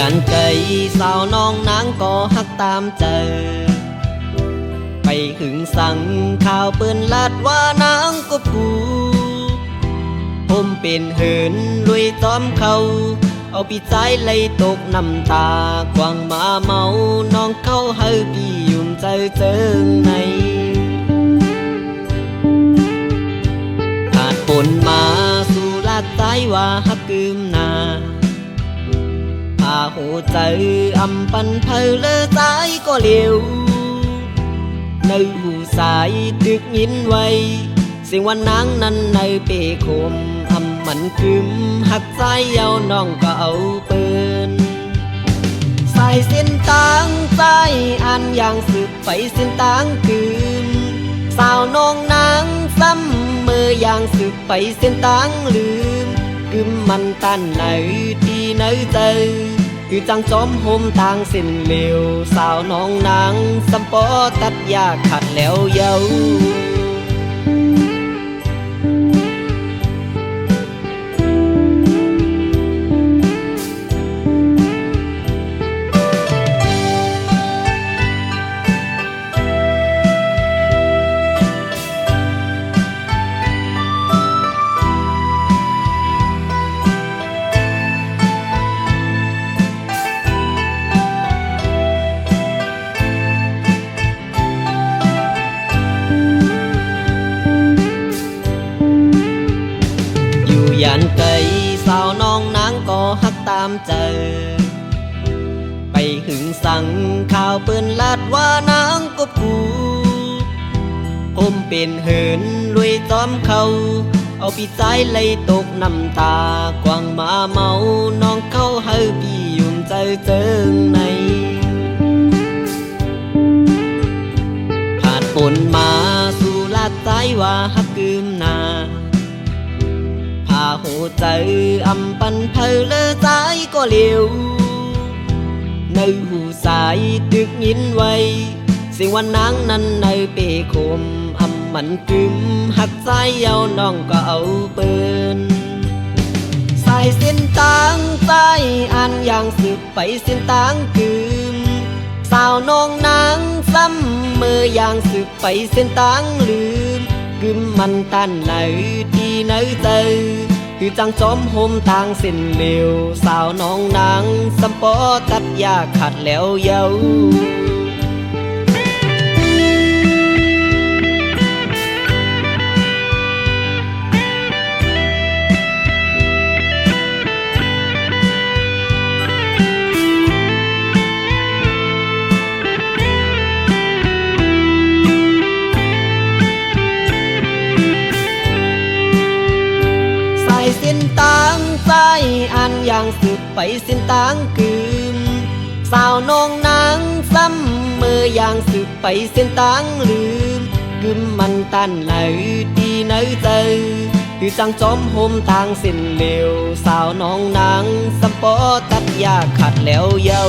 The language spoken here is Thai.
ยันไก่สาวน้องนางก็ฮักตามเจอไปหึงสั่งข่าวเปิ้นลาดว่านางก็กูผมเป็นเหินลุยจอมเขาเอาปีใจไหลตกน้ำตากวางมาเมาน้องเข้าเฮาพี่ยุ่มใจเจิงในขาดฝนมาสู่ลาดใจว่าฮักกึมนาพาหัวใจอำปันเพลเลอใจก็เลี้ยวในหูสายดึกยินไว้เสียงวันนางนั้นในเปคมอำมันกึมหักใจเอาน้องก็เอาเปิ้นใส่เส้นตังใจอันอย่างสึกไปเส้นตังกึมสาวน้องนางซ้ำมืออย่างสึกไปเส้นตังลืมกึมมันตันไหนที่ไหนใจคือจังจอมโฮมต่างเส้นเหลวสาวน้องนางสัมปอตัดยาขัดแล้วเยายันไก่สาวน้องนางก็ฮักตามเจอไปหึงสั่งข่าวเปิ้นลาดว่านางก็กูผมเป็นเหินลุยจอมเขาเอาปีใจไหลตกน้ำตากวางมาเมาน้องเข้าเฮาพี่ยุ่มใจเจิงในผ่านฝนมาสู่ลาดใจว่าฮักกึมนาพาหัวใจอำปันเพลเลอใจก็เลี้ยวในหูสายดึกยินไว้เสียงวันนางนั้นในเปคมอำมันกึมหักใจเอาน้องก็เอาเปิ้นใส่เส้นตังใจอันอย่างสึกไปเส้นตังกึมสาวน้องนางซ้ำมืออย่างสึกไปเส้นตังลืมกึมมันตันไหนที่ไหนใจคือจังจอมโฮมต่างเส้นเหลวสาวน้องนางสัมปอตัดยาขัดแล้วเยาเส้นตังใจอันอย่างสึกไปเส้นตังกึมสาวน้องนางซ้ำมืออย่างสึกไปเส้นตังลืมกึมมันตันไหนที่ไหนใจคือจังจอมโฮมต่างเส้นเหลวสาวน้องนางสัมปอตัดยาขัดแล้วเยา